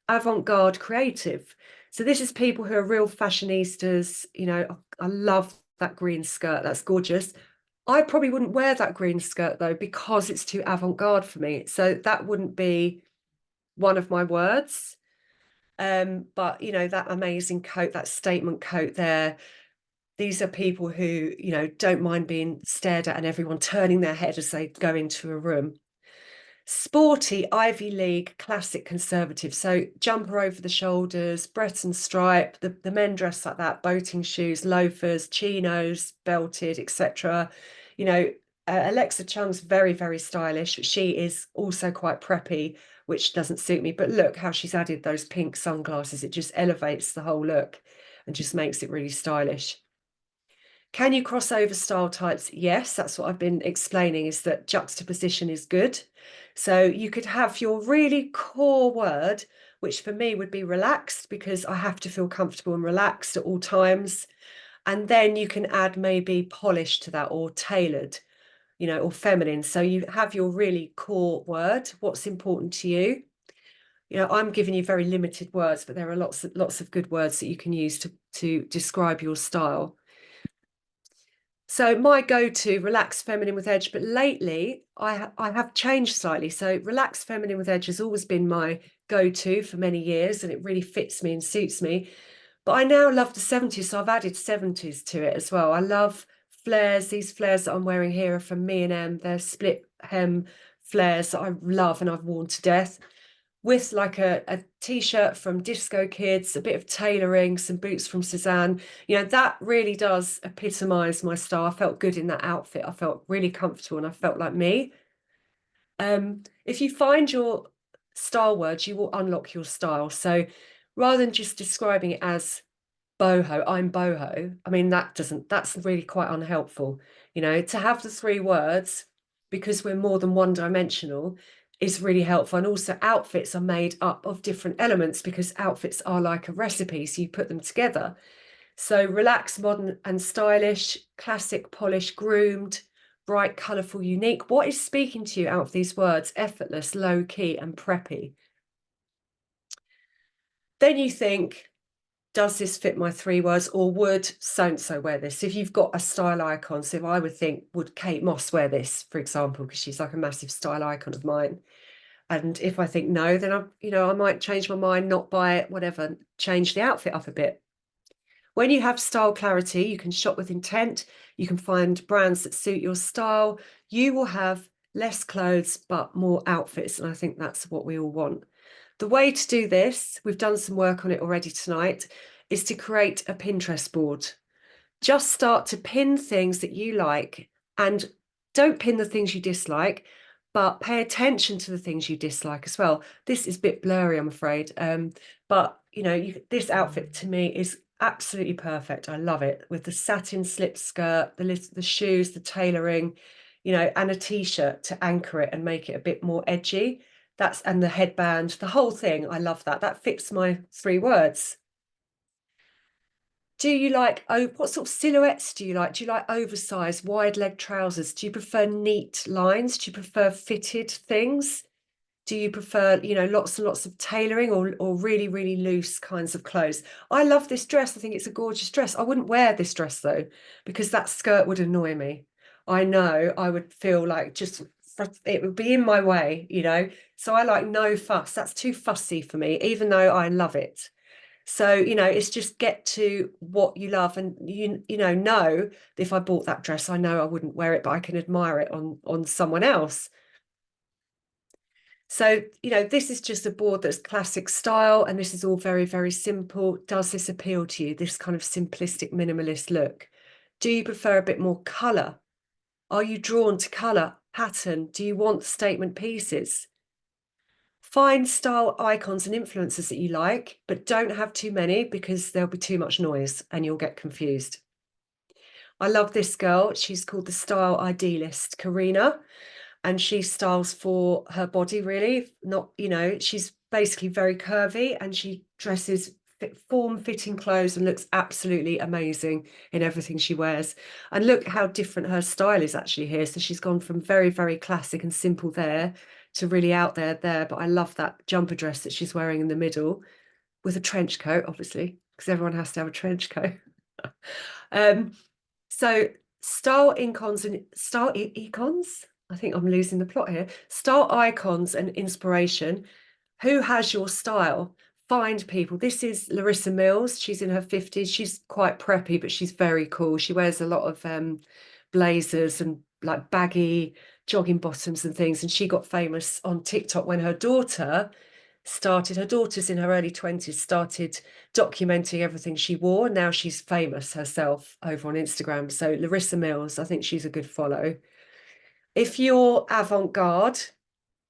Avant-garde, creative. So this is people who are real fashionistas. I love that green skirt. That's gorgeous. I probably wouldn't wear that green skirt, though, because it's too avant-garde for me. So that wouldn't be one of my words. But, you know, that amazing coat, that statement coat there, these are people who, you know, don't mind being stared at and everyone turning their head as they go into a room. Sporty, Ivy League, classic conservative. So jumper over the shoulders, Breton stripe, the men dress like that, boating shoes, loafers, chinos, belted, etc. You know, Alexa Chung's very, very stylish, but she is also quite preppy, which doesn't suit me. But look how she's added those pink sunglasses. It just elevates the whole look and just makes it really stylish. Can you cross over style types? Yes, that's what I've been explaining, is that juxtaposition is good. So you could have your really core word, which for me would be relaxed, because I have to feel comfortable and relaxed at all times. And then you can add maybe polish to that, or tailored, you know, or feminine. So you have your really core word, what's important to you. You know, I'm giving you very limited words, but there are lots of good words that you can use to describe your style. So my go-to, relaxed feminine with edge, but lately I have changed slightly. So relaxed feminine with edge has always been my go-to for many years, and it really fits me and suits me. But I now love the 70s, so I've added 70s to it as well. I love flares. These flares that I'm wearing here are from Me and M. They're split hem flares that I love and I've worn to death, with like a t-shirt from Disco Kids, a bit of tailoring, some boots from Suzanne. You know, that really does epitomize my style. I felt good in that outfit. I felt really comfortable and I felt like me. If you find your style words, you will unlock your style. So rather than just describing it as boho, I'm boho, I mean, that's really quite unhelpful. You know, to have the three words, because we're more than one dimensional, is really helpful. And also outfits are made up of different elements, because outfits are like a recipe, so you put them together. So relaxed, modern and stylish, classic, polished, groomed, bright, colourful, unique. What is speaking to you out of these words? Effortless, low key and preppy. Then you think, does this fit my three words, or would so-and-so wear this? If you've got a style icon, so I would think, would Kate Moss wear this, for example, because she's like a massive style icon of mine. And if I think no, then I might change my mind, not buy it, whatever, change the outfit up a bit. When you have style clarity, you can shop with intent, you can find brands that suit your style, you will have less clothes, but more outfits. And I think that's what we all want. The way to do this, we've done some work on it already tonight, is to create a Pinterest board. Just start to pin things that you like, and don't pin the things you dislike, but pay attention to the things you dislike as well. This is a bit blurry, I'm afraid. But you know, this outfit to me is absolutely perfect. I love it, with the satin slip skirt, the shoes, the tailoring, you know, and a t-shirt to anchor it and make it a bit more edgy. And the headband, the whole thing. I love that. That fits my three words. Do you like, oh, what sort of silhouettes do you like? Do you like oversized, wide leg trousers? Do you prefer neat lines? Do you prefer fitted things? Do you prefer, you know, lots and lots of tailoring, or really, really loose kinds of clothes? I love this dress. I think it's a gorgeous dress. I wouldn't wear this dress though, because that skirt would annoy me. I know I would feel like just it would be in my way, you know. So I like no fuss. That's too fussy for me, even though I love it. So, you know, it's just get to what you love, and know that if I bought that dress, I know I wouldn't wear it, but I can admire it on someone else. So, you know, this is just a board that's classic style, and this is all very, very simple. Does this appeal to you, this kind of simplistic minimalist look? Do you prefer a bit more color? Are you drawn to color, pattern? Do you want statement pieces? Find style icons and influencers that you like, but don't have too many, because there'll be too much noise and you'll get confused. I love this girl. She's called the Style Idealist, Karina, and she styles for her body, really. Not, you know, she's basically very curvy, and she dresses form-fitting clothes and looks absolutely amazing in everything she wears. And look how different her style is actually here. So she's gone from very, very classic and simple there to really out there. But I love that jumper dress that she's wearing in the middle, with a trench coat, obviously, because everyone has to have a trench coat. So style icons and style icons. I think I'm losing the plot here. Style icons and inspiration. Who has your style? find people. This is Larissa Mills. She's in her 50s. She's quite preppy, but she's very cool. She wears a lot of blazers and like baggy jogging bottoms and things. And she got famous on TikTok when her daughter's in her early 20s, started documenting everything she wore. Now she's famous herself over on Instagram. So Larissa Mills, I think she's a good follow. If you're avant-garde,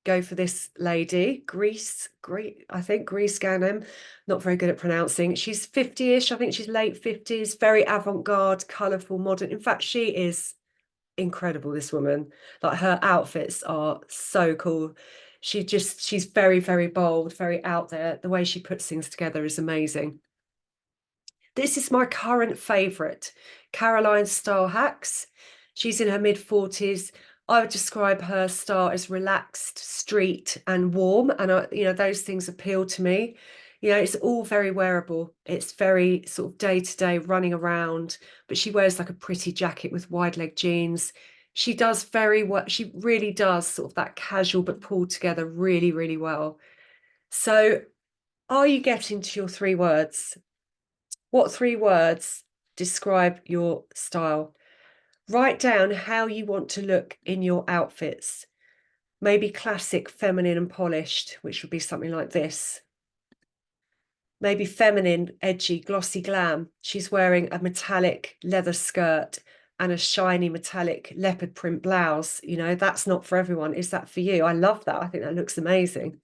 go for this lady, I think Grease Ganem, not very good at pronouncing. She's 50-ish, I think she's late 50s, very avant-garde, colourful, modern. In fact, she is incredible, this woman. Like her outfits are so cool. She's very, very bold, very out there. The way she puts things together is amazing. This is my current favourite, Caroline's Style Hacks. She's in her mid-40s. I would describe her style as relaxed, street, and warm. And those things appeal to me. It's all very wearable. It's very sort of day-to-day running around, but she wears like a pretty jacket with wide leg jeans. She does very well. She really does sort of that casual but pulled together really, really well. So are you getting to your 3 words? What 3 words describe your style? Write down how you want to look in your outfits. Maybe classic, feminine, and polished, which would be something like this. Maybe feminine, edgy, glossy glam. She's wearing a metallic leather skirt and a shiny metallic leopard print blouse. That's not for everyone. Is that for you? I love that. I think that looks amazing.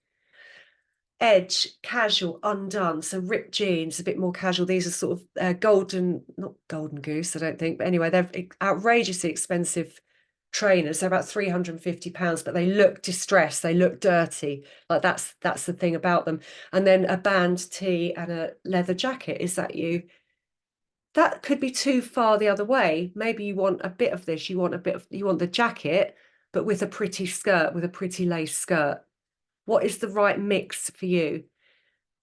Edge, casual, undone. So ripped jeans, a bit more casual. These are sort of not golden goose, I don't think. But anyway, they're outrageously expensive trainers. They're about £350, but they look distressed. They look dirty. Like that's the thing about them. And then a band tee and a leather jacket. Is that you? That could be too far the other way. Maybe you want a bit of this. You want the jacket, but with a pretty skirt, with a pretty lace skirt. What is the right mix for you?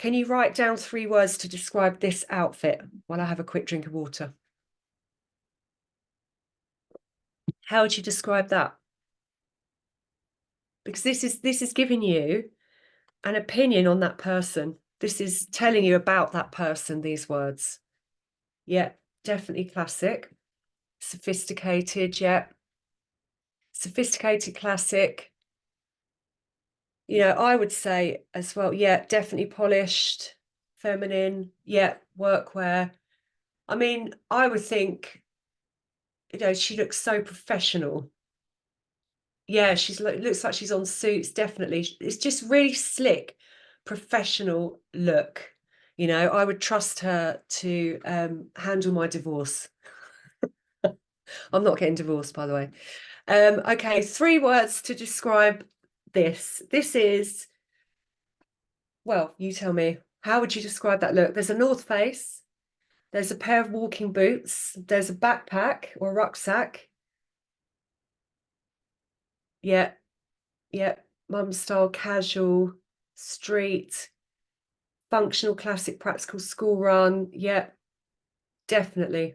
Can you write down 3 words to describe this outfit while I have a quick drink of water? How would you describe that? Because this is giving you an opinion on that person. This is telling you about that person, these words. Yeah, definitely classic. Sophisticated, yeah. Sophisticated, classic. I would say as well, yeah, definitely polished, feminine, yeah, workwear. I mean, I would think, she looks so professional. Yeah, looks like she's on Suits, definitely. It's just really slick, professional look. I would trust her to handle my divorce. I'm not getting divorced, by the way. Okay, 3 words to describe this. This is, well, you tell me. How would you describe that look? There's a North Face. There's a pair of walking boots. There's a backpack or a rucksack. Yeah, yeah. Mum style, casual, street, functional, classic, practical, school run. Yeah, definitely.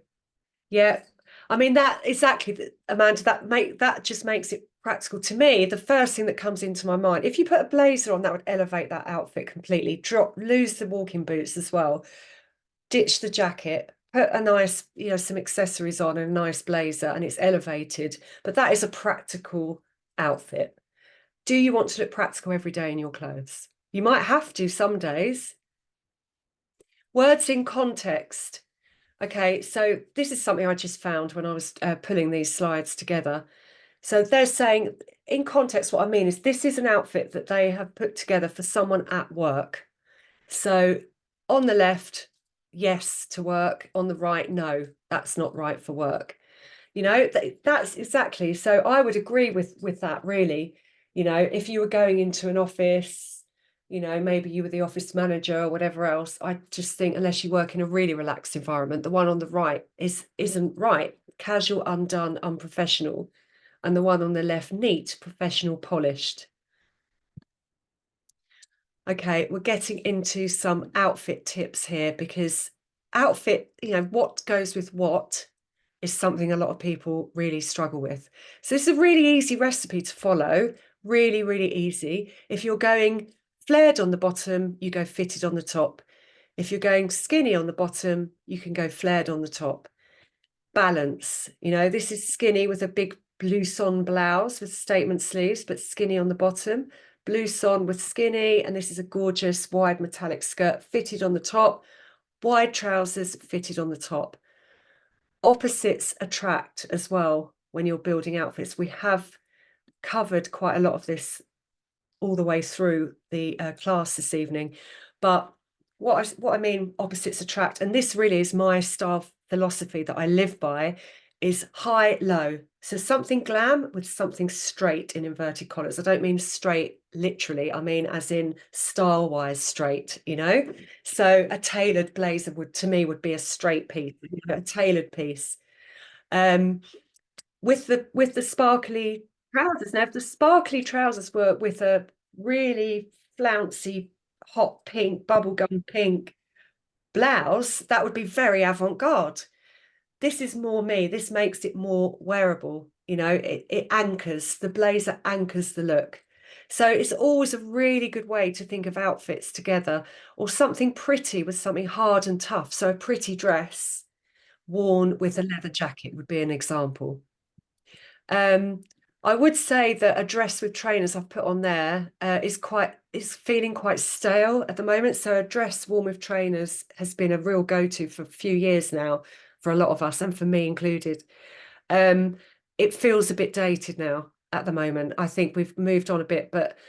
Yeah. I mean, that exactly, Amanda, that just makes it practical to me. The first thing that comes into my mind, if you put a blazer on, that would elevate that outfit completely. Lose the walking boots as well. Ditch the jacket, put a nice, some accessories on and a nice blazer, and it's elevated. But that is a practical outfit. Do you want to look practical every day in your clothes? You might have to some days. Words in context. Okay, so this is something I just found when I was pulling these slides together. So they're saying, in context, what I mean is this is an outfit that they have put together for someone at work. So on the left, yes to work. On the right, no, that's not right for work. That's exactly. So I would agree with that, really. If you were going into an office, maybe you were the office manager or whatever else, I just think unless you work in a really relaxed environment, the one on the right isn't right. Casual, undone, unprofessional. And the one on the left, neat, professional, polished. Okay, we're getting into some outfit tips here because outfit, what goes with what is something a lot of people really struggle with. So this is a really easy recipe to follow, really, really easy. If you're going flared on the bottom, you go fitted on the top. If you're going skinny on the bottom, you can go flared on the top. Balance, this is skinny with a big blouson blouse with statement sleeves, but skinny on the bottom. Blouson with skinny, and this is a gorgeous wide metallic skirt fitted on the top. Wide trousers fitted on the top. Opposites attract as well when you're building outfits. We have covered quite a lot of this all the way through the class this evening, but what I mean, opposites attract, and this really is my style philosophy that I live by, is high low. So something glam with something straight in inverted collars. I don't mean straight literally, I mean as in style wise straight, so a tailored blazer to me would be a straight piece, a tailored piece. With the sparkly trousers. Now, if the sparkly trousers were with a really flouncy, hot pink, bubblegum pink blouse, that would be very avant-garde. This is more me. This makes it more wearable. It anchors, the blazer anchors the look. So it's always a really good way to think of outfits together, or something pretty with something hard and tough. So a pretty dress worn with a leather jacket would be an example. Um, I would say that a dress with trainers I've put on there is feeling quite stale at the moment. So a dress worn with trainers has been a real go-to for a few years now for a lot of us, and for me included. Um, it feels a bit dated now at the moment. I think we've moved on a bit, but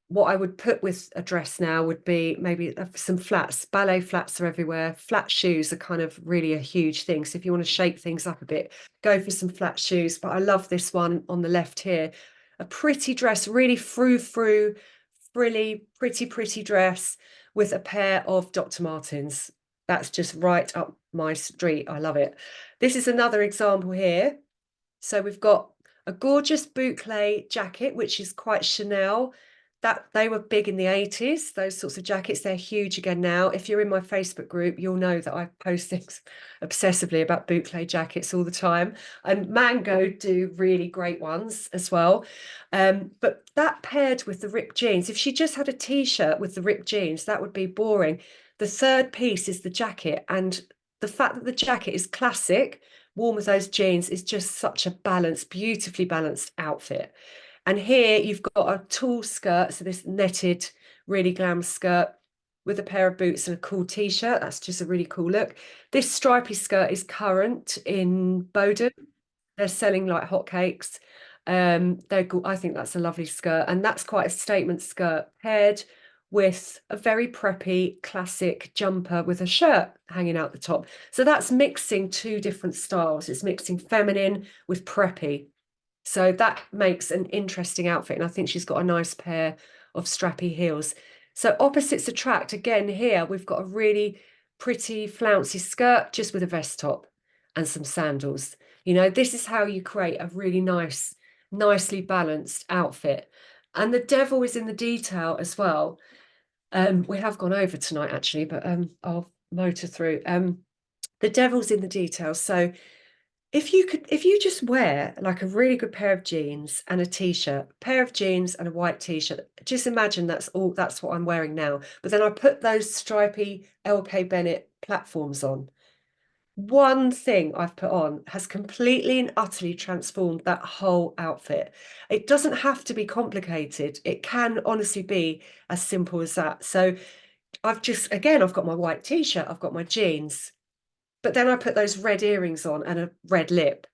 what I would put with a dress now would be maybe some flats. Ballet flats are everywhere. Flat shoes are kind of really a huge thing. So if you want to shake things up a bit, go for some flat shoes. But I love this one on the left here. A pretty dress, really frou-frou, frilly, pretty dress with a pair of Dr. Martens. That's just right up my street. I love it. This is another example here. So we've got a gorgeous boucle jacket, which is quite Chanel. That they were big in the 80s, those sorts of jackets. They're huge again now. If you're in my Facebook group, you'll know that I post things obsessively about boucle jackets all the time. And Mango do really great ones as well. But that paired with the ripped jeans, if she just had a t-shirt with the ripped jeans, that would be boring. The third piece is the jacket, and the fact that the jacket is classic, worn with those jeans, is just such a balanced, beautifully balanced outfit. And here you've got a tall skirt, so this netted, really glam skirt with a pair of boots and a cool t-shirt. That's just a really cool look. This stripy skirt is current in Bowden. They're selling like hotcakes. I think that's a lovely skirt, and that's quite a statement skirt paired with a very preppy classic jumper with a shirt hanging out the top. So that's mixing two different styles. It's mixing feminine with preppy. So that makes an interesting outfit. And I think she's got a nice pair of strappy heels. So opposites attract. Again, here we've got a really pretty flouncy skirt just with a vest top and some sandals. This is how you create a really nicely balanced outfit. And the devil is in the detail as well. We have gone over tonight, actually, but I'll motor through. The devil's in the details. So if you just wear like a really good pair of jeans and a t-shirt, pair of jeans and a white t-shirt, just imagine that's what I'm wearing now. But then I put those stripy LK Bennett platforms on. One thing I've put on has completely and utterly transformed that whole outfit. It doesn't have to be complicated. It can honestly be as simple as that. So I've got my white t-shirt, I've got my jeans, but then I put those red earrings on and a red lip.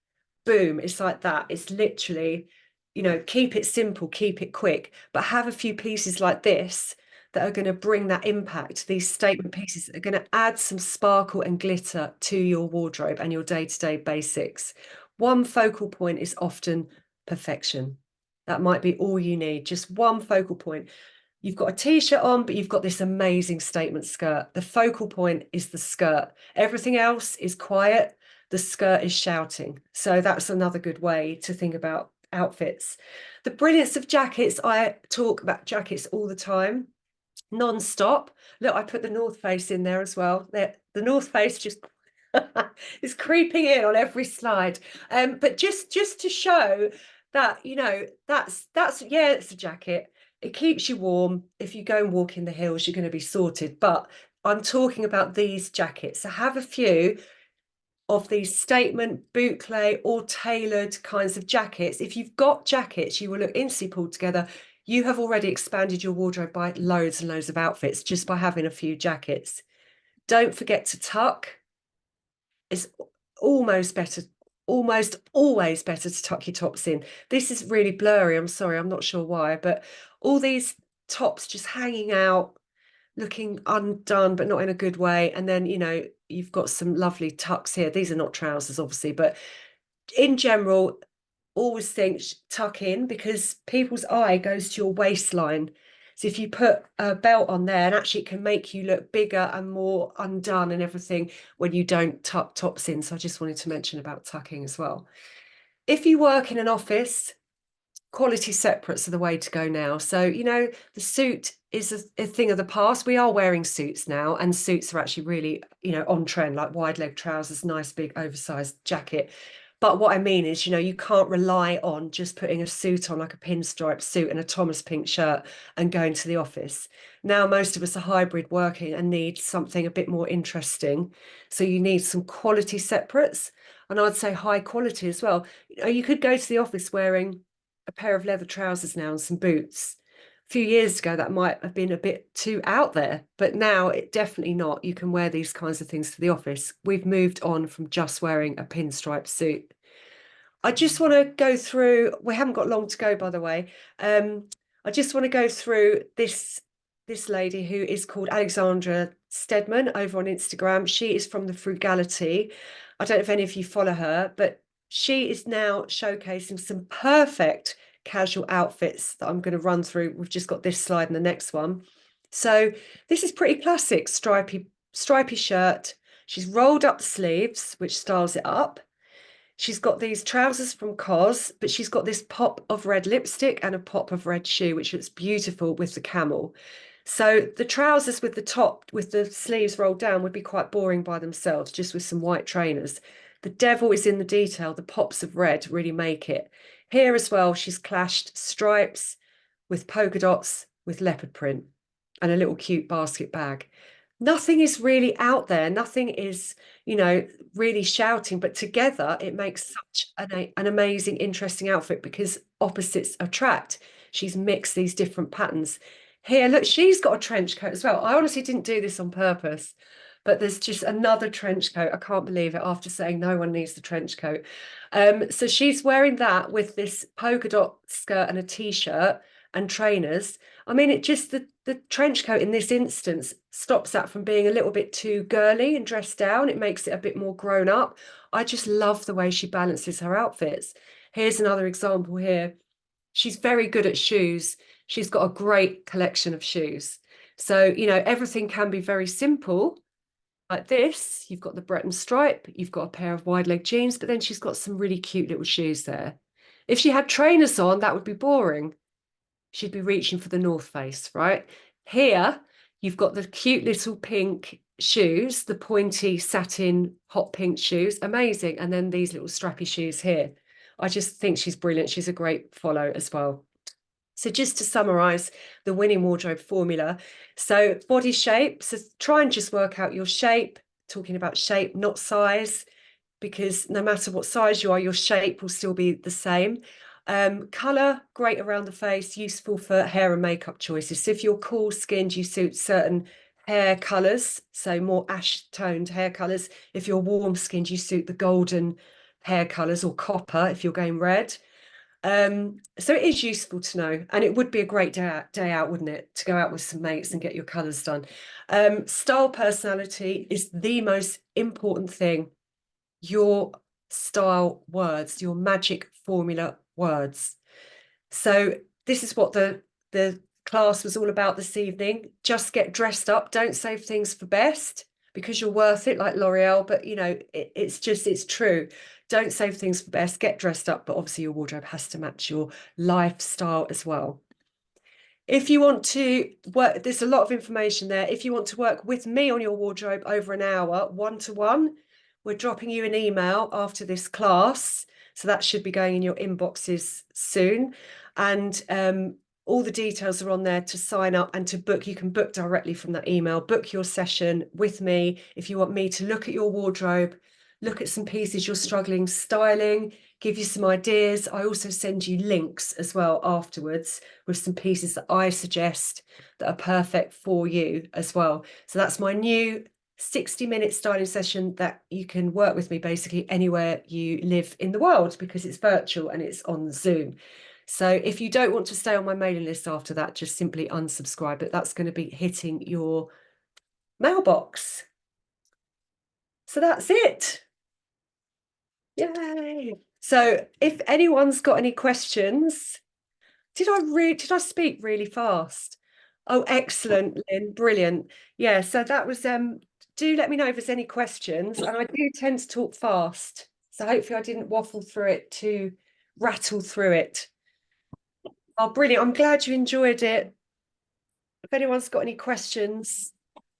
Boom, it's like that. It's literally, keep it simple, keep it quick, but have a few pieces like this that are going to bring that impact, these statement pieces that are going to add some sparkle and glitter to your wardrobe and your day-to-day basics. One focal point is often perfection. That might be all you need, just one focal point. You've got a t-shirt on, but you've got this amazing statement skirt. The focal point is the skirt. Everything else is quiet. The skirt is shouting. So that's another good way to think about outfits. The brilliance of jackets, I talk about jackets all the time, non-stop. Look, I put the North Face in there as well. The North Face just is creeping in on every slide. But just to show that, that's yeah, it's a jacket. It keeps you warm. If you go and walk in the hills, you're going to be sorted. But I'm talking about these jackets. So have a few of these statement, boucle, or tailored kinds of jackets. If you've got jackets, you will look instantly pulled together. You have already expanded your wardrobe by loads and loads of outfits just by having a few jackets. Don't forget to tuck. It's almost better, almost always better to tuck your tops in. This is really blurry. I'm sorry, I'm not sure why, but all these tops just hanging out, looking undone, but not in a good way. And then, you know, you've got some lovely tucks here. These are not trousers, obviously, but in general, always think tuck in, because people's eye goes to your waistline. So if you put a belt on there, and actually it can make you look bigger and more undone and everything when you don't tuck tops in. So I just wanted to mention about tucking as well. If you work in an office, quality separates are the way to go now. So, you know, the suit is a thing of the past. We are wearing suits now, and suits are actually really, you know, on trend, like wide leg trousers, nice big oversized jacket. But what I mean is, you know, you can't rely on just putting a suit on, like a pinstripe suit and a Thomas Pink shirt, and going to the office. Now, most of us are hybrid working and need something a bit more interesting. So you need some quality separates, and I'd say high quality as well. You know, you could go to the office wearing a pair of leather trousers now and some boots. A few years ago, that might have been a bit too out there, but now it definitely not. You can wear these kinds of things to the office. We've moved on from just wearing a pinstripe suit. I just want to go through, we haven't got long to go, by the way. I just want to go through this lady who is called Alexandra Stedman over on Instagram. She is from the Frugality. I don't know if any of you follow her, but she is now showcasing some perfect casual outfits that I'm going to run through. We've just got this slide and the next one. So this is pretty classic, stripy shirt. She's rolled up the sleeves, which styles it up. She's got these trousers from COS, but she's got this pop of red lipstick and a pop of red shoe, which looks beautiful with the camel. So the trousers with the top, with the sleeves rolled down, would be quite boring by themselves, just with some white trainers. The devil is in the detail. The pops of red really make it. Here as well, she's clashed stripes with polka dots with leopard print and a little cute basket bag. Nothing is really out there. Nothing is, you know, really shouting, but together it makes such an amazing, interesting outfit because opposites attract. She's mixed these different patterns. Here, look, she's got a trench coat as well. I honestly didn't do this on purpose, but there's just another trench coat. I can't believe it after saying no one needs the trench coat. So she's wearing that with this polka dot skirt and a t-shirt and trainers. I mean, it just, the trench coat in this instance stops that from being a little bit too girly and dressed down. It makes it a bit more grown up. I just love the way she balances her outfits. Here's another example here. She's very good at shoes. She's got a great collection of shoes. So, you know, everything can be very simple. Like this, you've got the Breton stripe, you've got a pair of wide leg jeans, but then she's got some really cute little shoes there. If she had trainers on, that would be boring. She'd be reaching for the North Face, right? Here, you've got the cute little pink shoes, the pointy satin hot pink shoes, amazing. And then these little strappy shoes here. I just think she's brilliant. She's a great follow as well. So just to summarize the winning wardrobe formula. So body shape, so try and just work out your shape, talking about shape, not size, because no matter what size you are, your shape will still be the same. Color, great around the face, useful for hair and makeup choices. So if you're cool skinned, you suit certain hair colors, so more ash toned hair colors. If you're warm skinned, you suit the golden hair colors, or copper if you're going red. So it is useful to know, and it would be a great day out, wouldn't it, to go out with some mates and get your colors done. Style personality is the most important thing. Your style words, your magic formula words. So this is what the class was all about this evening. Just get dressed up. Don't save things for best, because you're worth it, like L'Oreal. But you know, it's true. Don't save things for best. Get dressed up, but obviously your wardrobe has to match your lifestyle as well. If you want to work, there's a lot of information there. If you want to work with me on your wardrobe over an hour, one-to-one, we're dropping you an email after this class. So that should be going in your inboxes soon. And All the details are on there to sign up and to book. You can book directly from that email. Book your session with me if you want me to look at your wardrobe, look at some pieces you're struggling styling, give you some ideas. I also send you links as well afterwards with some pieces that I suggest that are perfect for you as well. So that's my new 60-minute styling session that you can work with me basically anywhere you live in the world, because it's virtual and it's on Zoom. So if you don't want to stay on my mailing list after that, just simply unsubscribe. But that's going to be hitting your mailbox. So that's it. Yay. So if anyone's got any questions, did I speak really fast? Oh, excellent, Lynn. Brilliant. Yeah, so that was do let me know if there's any questions. And I do tend to talk fast. So hopefully I didn't waffle through it to rattle through it. Oh, brilliant. I'm glad you enjoyed it. If anyone's got any questions,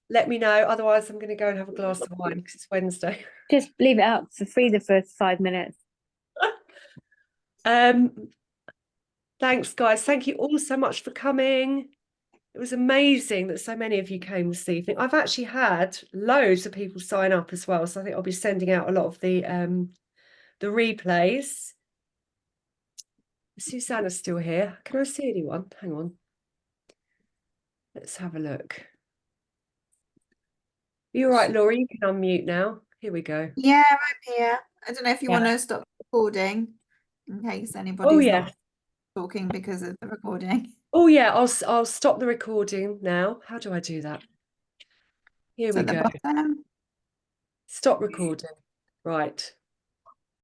let me know. Otherwise, I'm going to go and have a glass of wine because it's Wednesday. Just leave it up for free the first 5 minutes. Thanks, guys. Thank you all so much for coming. It was amazing that so many of you came this evening. I've actually had loads of people sign up as well, so I think I'll be sending out a lot of the replays. Susanna's still here. Can I see anyone? Hang on. Let's have a look. You're right, Laura. You can unmute now. Here we go. Yeah, I'm here. I don't know if you want to stop recording in case anybody's not talking because of the recording. Oh yeah, I'll stop the recording now. How do I do that? Here we go. Bottom. Stop recording. Right.